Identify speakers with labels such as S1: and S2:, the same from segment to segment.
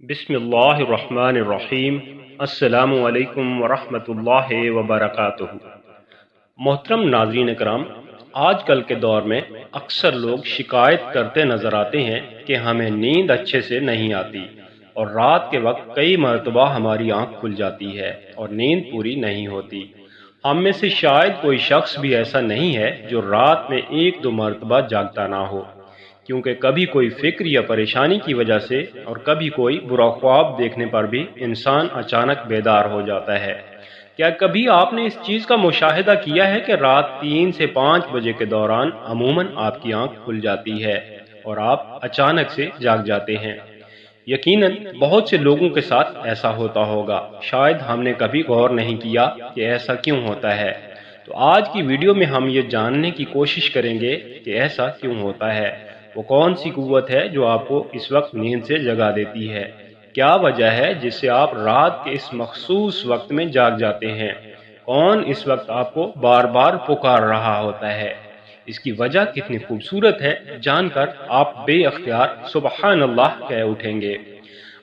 S1: بسم اللہ الرحمن الرحیم۔ السلام علیکم ورحمۃ اللہ وبرکاتہ۔ محترم ناظرین کرام، آج کل کے دور میں اکثر لوگ شکایت کرتے نظر آتے ہیں کہ ہمیں نیند اچھے سے نہیں آتی اور رات کے وقت کئی مرتبہ ہماری آنکھ کھل جاتی ہے اور نیند پوری نہیں ہوتی۔ ہم میں سے شاید کوئی شخص بھی ایسا نہیں ہے جو رات میں ایک دو مرتبہ جاگتا نہ ہو، کیونکہ کبھی کوئی فکر یا پریشانی کی وجہ سے اور کبھی کوئی برا خواب دیکھنے پر بھی انسان اچانک بیدار ہو جاتا ہے۔ کیا کبھی آپ نے اس چیز کا مشاہدہ کیا ہے کہ رات 3 سے 5 بجے کے دوران عموماً آپ کی آنکھ کھل جاتی ہے اور آپ اچانک سے جاگ جاتے ہیں؟ یقیناً بہت سے لوگوں کے ساتھ ایسا ہوتا ہوگا، شاید ہم نے کبھی غور نہیں کیا کہ ایسا کیوں ہوتا ہے۔ تو آج کی ویڈیو میں ہم یہ جاننے کی کوشش کریں گے کہ ایسا کیوں ہوتا ہے، وہ کون سی قوت ہے جو آپ کو اس وقت نیند سے جگا دیتی ہے، کیا وجہ ہے جس سے آپ رات کے اس مخصوص وقت میں جاگ جاتے ہیں، کون اس وقت آپ کو بار بار پکار رہا ہوتا ہے، اس کی وجہ کتنی خوبصورت ہے، جان کر آپ بے اختیار سبحان اللہ کہہ اٹھیں گے۔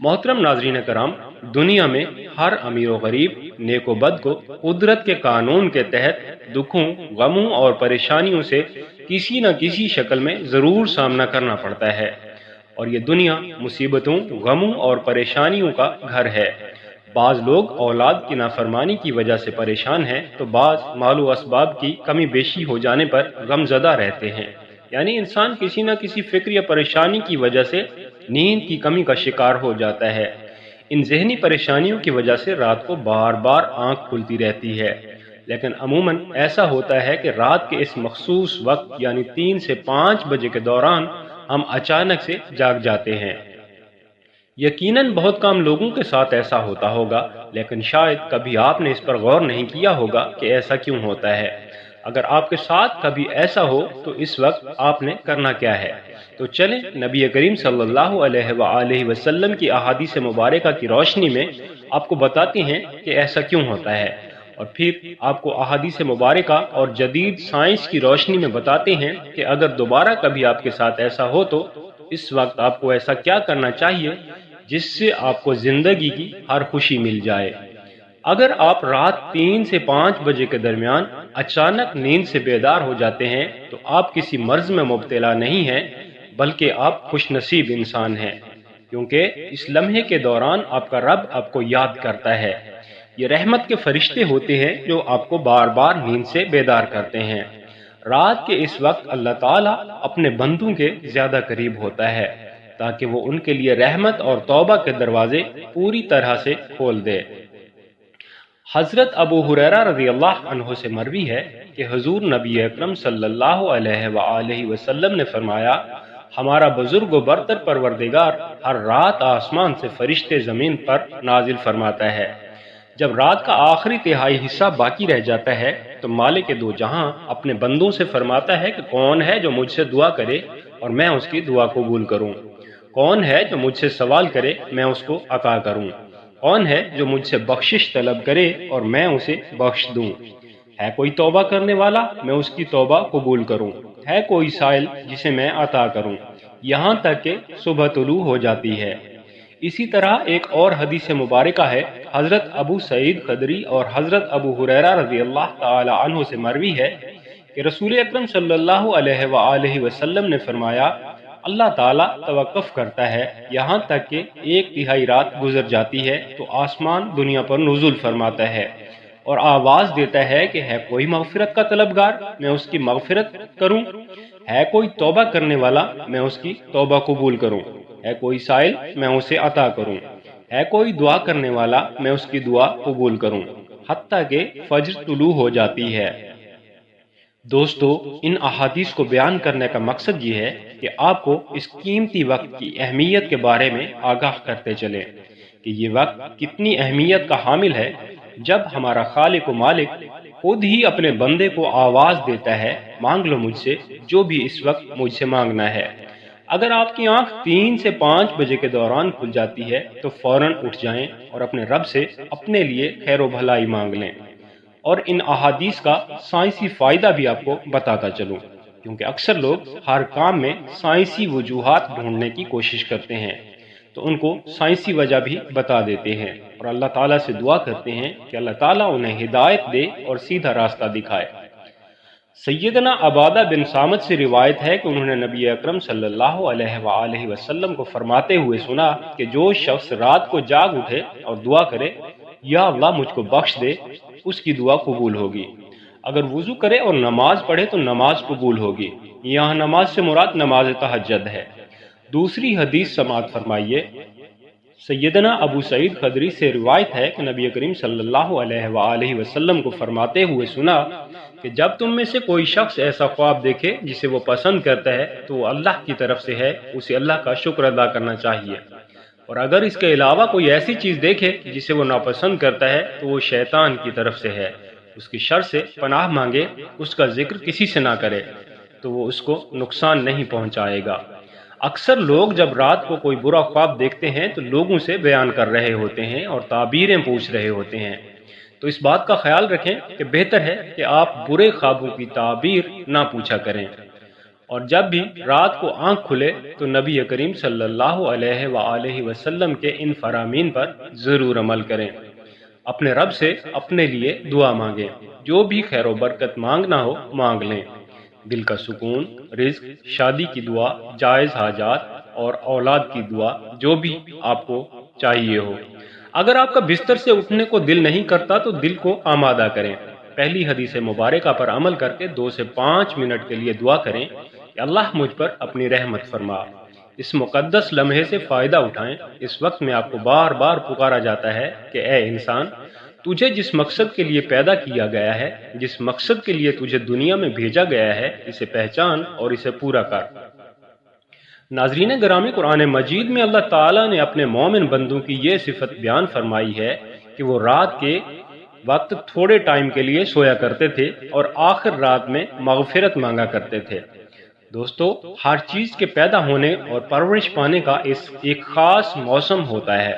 S1: محترم ناظرین کرام، دنیا میں ہر امیر و غریب، نیک و بد کو قدرت کے قانون کے تحت دکھوں، غموں اور پریشانیوں سے کسی نہ کسی شکل میں ضرور سامنا کرنا پڑتا ہے، اور یہ دنیا مصیبتوں، غموں اور پریشانیوں کا گھر ہے۔ بعض لوگ اولاد کی نافرمانی کی وجہ سے پریشان ہیں، تو بعض مال و اسباب کی کمی بیشی ہو جانے پر غم زدہ رہتے ہیں۔ یعنی انسان کسی نہ کسی فکر یا پریشانی کی وجہ سے نیند کی کمی کا شکار ہو جاتا ہے۔ ان ذہنی پریشانیوں کی وجہ سے رات کو بار بار آنکھ کھلتی رہتی ہے، لیکن عموماً ایسا ہوتا ہے کہ رات کے اس مخصوص وقت یعنی 3 سے 5 بجے کے دوران ہم اچانک سے جاگ جاتے ہیں۔ یقیناً بہت کم لوگوں کے ساتھ ایسا ہوتا ہوگا، لیکن شاید کبھی آپ نے اس پر غور نہیں کیا ہوگا کہ ایسا کیوں ہوتا ہے۔ اگر آپ کے ساتھ کبھی ایسا ہو تو اس وقت آپ نے کرنا کیا ہے؟ تو چلیں نبی کریم صلی اللہ علیہ وآلہ وسلم کی احادیث مبارکہ کی روشنی میں آپ کو بتاتے ہیں کہ ایسا کیوں ہوتا ہے، اور پھر آپ کو احادیث مبارکہ اور جدید سائنس کی روشنی میں بتاتے ہیں کہ اگر دوبارہ کبھی آپ کے ساتھ ایسا ہو تو اس وقت آپ کو ایسا کیا کرنا چاہیے جس سے آپ کو زندگی کی ہر خوشی مل جائے۔ اگر آپ رات 3 سے 5 بجے کے درمیان اچانک نیند سے بیدار ہو جاتے ہیں تو آپ کسی مرض میں مبتلا نہیں ہیں، بلکہ آپ خوش نصیب انسان ہیں، کیونکہ اس لمحے کے دوران آپ کا رب آپ کو یاد کرتا ہے۔ یہ رحمت کے فرشتے ہوتے ہیں جو آپ کو بار بار نیند سے بیدار کرتے ہیں۔ رات کے اس وقت اللہ تعالیٰ اپنے بندوں کے زیادہ قریب ہوتا ہے تاکہ وہ ان کے لیے رحمت اور توبہ کے دروازے پوری طرح سے کھول دے۔ حضرت ابو ہریرہ رضی اللہ عنہ سے مروی ہے کہ حضور نبی اکرم صلی اللہ علیہ وآلہ وسلم نے فرمایا، ہمارا بزرگ و برتر پروردگار ہر رات آسمان سے فرشتے زمین پر نازل فرماتا ہے۔ جب رات کا آخری تہائی حصہ باقی رہ جاتا ہے تو مالک دو جہاں اپنے بندوں سے فرماتا ہے کہ کون ہے جو مجھ سے دعا کرے اور میں اس کی دعا قبول کروں، کون ہے جو مجھ سے سوال کرے میں اس کو عطا کروں، کون ہے جو مجھ سے بخشش طلب کرے اور میں اسے بخش دوں، ہے کوئی توبہ کرنے والا میں اس کی توبہ قبول کروں، ہے کوئی سائل جسے میں عطا کروں، یہاں تک کہ صبح طلوع ہو جاتی ہے۔ اسی طرح ایک اور حدیث مبارکہ ہے، حضرت ابو سعید خدری اور حضرت ابو ہریرہ رضی اللہ تعالی عنہ سے مروی ہے کہ رسول اکرم صلی اللہ علیہ وآلہ وسلم نے فرمایا، اللہ تعالیٰ توقف کرتا ہے یہاں تک کہ 1/3 رات گزر جاتی ہے تو آسمان دنیا پر نزول فرماتا ہے اور آواز دیتا ہے کہ ہے کوئی مغفرت کا طلبگار میں اس کی مغفرت کروں، ہے کوئی توبہ کرنے والا میں اس کی توبہ قبول کروں، ہے کوئی سائل میں اسے عطا کروں، ہے کوئی دعا کرنے والا میں اس کی دعا قبول کروں، حتیٰ کہ فجر طلوع ہو جاتی ہے۔ دوستو، ان احادیث کو بیان کرنے کا مقصد یہ ہے کہ آپ کو اس قیمتی وقت کی اہمیت کے بارے میں آگاہ کرتے چلیں کہ یہ وقت کتنی اہمیت کا حامل ہے۔ جب ہمارا خالق و مالک خود ہی اپنے بندے کو آواز دیتا ہے، مانگ لو مجھ سے جو بھی اس وقت مجھ سے مانگنا ہے۔ اگر آپ کی آنکھ 3 سے 5 بجے کے دوران کھل جاتی ہے تو فوراً اٹھ جائیں اور اپنے رب سے اپنے لیے خیر و بھلائی مانگ لیں، اور ان احادیث کا سائنسی فائدہ بھی آپ کو بتاتا چلوں، کیونکہ اکثر لوگ ہر کام میں سائنسی وجوہات ڈھونڈنے کی کوشش کرتے ہیں۔ تو ان کو سائنسی وجہ بھی بتا دیتے ہیں اور اللہ تعالیٰ سے دعا کرتے ہیں کہ اللہ تعالیٰ انہیں ہدایت دے اور سیدھا راستہ دکھائے۔ سیدنا عبادہ بن صامت سے روایت ہے کہ انہوں نے نبی اکرم صلی اللہ علیہ وآلہ وسلم کو فرماتے ہوئے سنا کہ جو شخص رات کو جاگ اٹھے اور دعا کرے یا اللہ مجھ کو بخش دے، اس کی دعا قبول ہوگی۔ اگر وضو کرے اور نماز پڑھے تو نماز قبول ہوگی۔ یہاں نماز سے مراد نماز تہجد ہے۔ دوسری حدیث سماعت فرمائیے۔ سیدنا ابو سعید خدری سے روایت ہے کہ نبی کریم صلی اللہ علیہ وآلہ وسلم کو فرماتے ہوئے سنا کہ جب تم میں سے کوئی شخص ایسا خواب دیکھے جسے وہ پسند کرتا ہے تو وہ اللہ کی طرف سے ہے، اسے اللہ کا شکر ادا کرنا چاہیے، اور اگر اس کے علاوہ کوئی ایسی چیز دیکھے جسے وہ ناپسند کرتا ہے تو وہ شیطان کی طرف سے ہے، اس کی شر سے پناہ مانگے، اس کا ذکر کسی سے نہ کرے تو وہ اس کو نقصان نہیں پہنچائے گا۔ اکثر لوگ جب رات کو کوئی برا خواب دیکھتے ہیں تو لوگوں سے بیان کر رہے ہوتے ہیں اور تعبیریں پوچھ رہے ہوتے ہیں، تو اس بات کا خیال رکھیں کہ بہتر ہے کہ آپ برے خوابوں کی تعبیر نہ پوچھا کریں، اور جب بھی رات کو آنکھ کھلے تو نبی کریم صلی اللہ علیہ وآلہ وسلم کے ان فرامین پر ضرور عمل کریں۔ اپنے رب سے اپنے لیے دعا مانگیں، جو بھی خیر و برکت مانگنا ہو مانگ لیں، دل کا سکون، رزق، شادی کی دعا، جائز حاجات اور اولاد کی دعا، جو بھی آپ کو چاہیے ہو۔ اگر آپ کا بستر سے اٹھنے کو دل نہیں کرتا تو دل کو آمادہ کریں، پہلی حدیث مبارکہ پر عمل کر کے 2 سے 5 منٹ کے لیے دعا کریں کہ اللہ مجھ پر اپنی رحمت فرما۔ اس مقدس لمحے سے فائدہ اٹھائیں۔ اس وقت میں آپ کو بار بار پکارا جاتا ہے کہ اے انسان، تجھے جس مقصد کے لیے پیدا کیا گیا ہے، جس مقصد کے لیے تجھے دنیا میں بھیجا گیا ہے، اسے پہچان اور اسے پورا کر۔ ناظرین گرامی، قرآن مجید میں اللہ تعالیٰ نے اپنے مومن بندوں کی یہ صفت بیان فرمائی ہے کہ وہ رات کے وقت تھوڑے ٹائم کے لیے سویا کرتے تھے اور آخر رات میں مغفرت مانگا کرتے تھے۔ دوستو، ہر چیز کے پیدا ہونے اور پرورش پانے کا ایک خاص موسم ہوتا ہے۔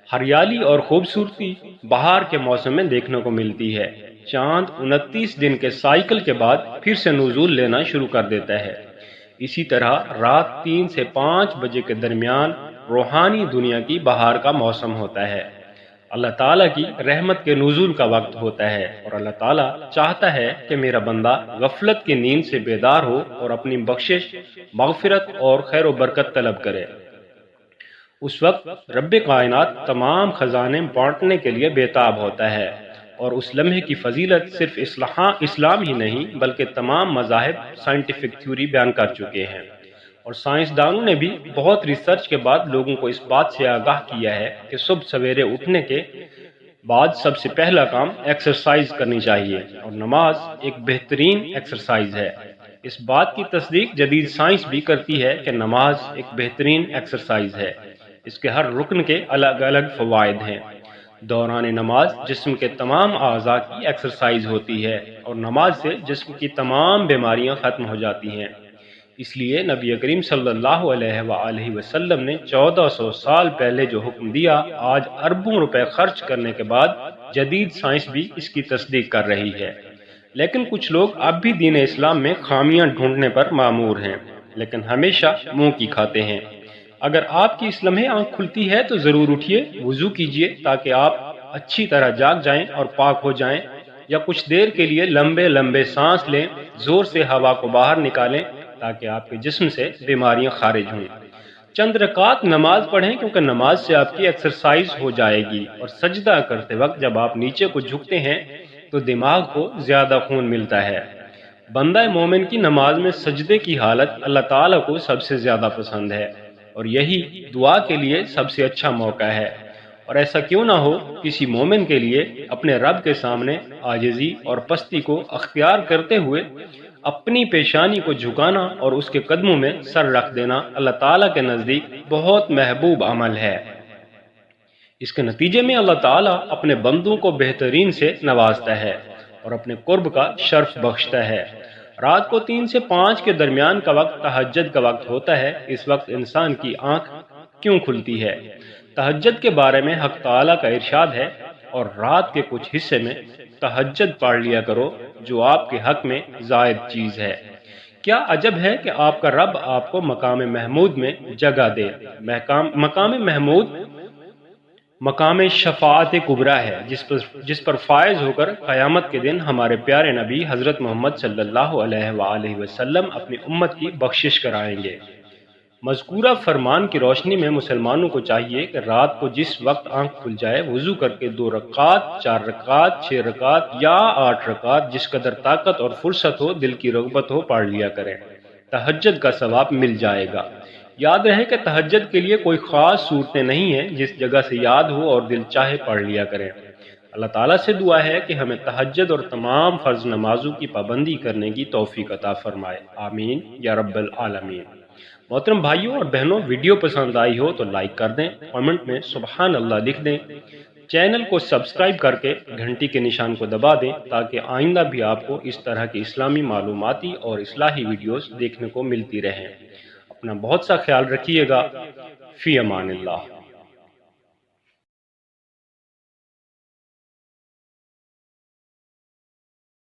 S1: ہریالی اور خوبصورتی بہار کے موسم میں دیکھنے کو ملتی ہے۔ چاند 29 دن کے سائیکل کے بعد پھر سے نزول لینا شروع کر دیتا ہے۔ اسی طرح رات 3 سے 5 بجے کے درمیان روحانی دنیا کی بہار کا موسم ہوتا ہے۔ اللہ تعالیٰ کی رحمت کے نزول کا وقت ہوتا ہے، اور اللہ تعالیٰ چاہتا ہے کہ میرا بندہ غفلت کی نیند سے بیدار ہو اور اپنی بخشش، مغفرت اور خیر و برکت طلب کرے۔ اس وقت رب کائنات تمام خزانے بانٹنے کے لیے بےتاب ہوتا ہے، اور اس لمحے کی فضیلت صرف اسلام ہی نہیں بلکہ تمام مذاہب سائنٹیفک تھیوری بیان کر چکے ہیں، اور سائنسدانوں نے بھی بہت ریسرچ کے بعد لوگوں کو اس بات سے آگاہ کیا ہے کہ صبح سویرے اٹھنے کے بعد سب سے پہلا کام ایکسرسائز کرنی چاہیے، اور نماز ایک بہترین ایکسرسائز ہے۔ اس بات کی تصدیق جدید سائنس بھی کرتی ہے کہ نماز ایک بہترین ایکسرسائز ہے۔ اس کے ہر رکن کے الگ الگ فوائد ہیں۔ دوران نماز جسم کے تمام اعضاء کی ایکسرسائز ہوتی ہے، اور نماز سے جسم کی تمام بیماریاں ختم ہو جاتی ہیں۔ اس لیے نبی کریم صلی اللہ علیہ وآلہ وسلم نے 1400 سال پہلے جو حکم دیا، آج اربوں روپے خرچ کرنے کے بعد جدید سائنس بھی اس کی تصدیق کر رہی ہے۔ لیکن کچھ لوگ اب بھی دین اسلام میں خامیاں ڈھونڈنے پر مامور ہیں، لیکن ہمیشہ منہ کی کھاتے ہیں۔ اگر آپ کی اس لمحے آنکھ کھلتی ہے تو ضرور اٹھیے، وضو کیجیے تاکہ آپ اچھی طرح جاگ جائیں اور پاک ہو جائیں، یا کچھ دیر کے لیے لمبے لمبے سانس لیں، زور سے ہوا کو باہر نکالیں تاکہ آپ کے جسم سے بیماریاں خارج ہوں۔ چند رکعات نماز پڑھیں، کیونکہ نماز سے آپ کی ایکسرسائز ہو جائے گی، اور سجدہ کرتے وقت جب آپ نیچے کو جھکتے ہیں تو دماغ کو زیادہ خون ملتا ہے۔ بندہ مومن کی نماز میں سجدے کی حالت اللہ تعالیٰ کو سب سے زیادہ پسند ہے، اور یہی دعا کے لیے سب سے اچھا موقع ہے۔ اور ایسا کیوں نہ ہو، کسی مومن کے لیے اپنے رب کے سامنے عاجزی اور پستی کو اختیار کرتے ہوئے اپنی پیشانی کو جھکانا اور اس کے قدموں میں سر رکھ دینا اللہ تعالیٰ کے نزدیک بہت محبوب عمل ہے۔ اس کے نتیجے میں اللہ تعالیٰ اپنے بندوں کو بہترین سے نوازتا ہے اور اپنے قرب کا شرف بخشتا ہے۔ رات کو 3 سے 5 کے درمیان کا وقت تہجد کا وقت ہوتا ہے۔ اس وقت انسان کی آنکھ کیوں کھلتی ہے؟ تہجد کے بارے میں حق تعالیٰ کا ارشاد ہے، اور رات کے کچھ حصے میں تہجد پڑھ لیا کرو جو آپ کے حق میں زائد چیز ہے۔ کیا عجب ہے کہ آپ کا رب آپ کو مقام محمود میں جگہ دے۔ مقام محمود مقام شفاعت کبریٰ ہے، جس پر فائز ہو کر قیامت کے دن ہمارے پیارے نبی حضرت محمد صلی اللہ علیہ وآلہ وسلم اپنی امت کی بخشش کرائیں گے۔ مذکورہ فرمان کی روشنی میں مسلمانوں کو چاہیے کہ رات کو جس وقت آنکھ کھل جائے وضو کر کے 2 رکعات، 4 رکعات، 6 رکعات یا 8 رکعات جس قدر طاقت اور فرصت ہو، دل کی رغبت ہو، پڑھ لیا کریں۔ تہجد کا ثواب مل جائے گا۔ یاد رہے کہ تہجد کے لیے کوئی خاص صورتیں نہیں ہیں، جس جگہ سے یاد ہو اور دل چاہے پڑھ لیا کریں۔ اللہ تعالیٰ سے دعا ہے کہ ہمیں تہجد اور تمام فرض نمازوں کی پابندی کرنے کی توفیق عطا فرمائے، آمین یا رب العالمین۔ محترم بھائیوں اور بہنوں، ویڈیو پسند آئی ہو تو لائک کر دیں، کامنٹ میں سبحان اللہ لکھ دیں، چینل کو سبسکرائب کر کے گھنٹی کے نشان کو دبا دیں تاکہ آئندہ بھی آپ کو اس طرح کی اسلامی معلوماتی اور اصلاحی ویڈیوز دیکھنے کو ملتی رہیں۔ اپنا بہت سا خیال رکھیے گا۔ فی امان اللہ۔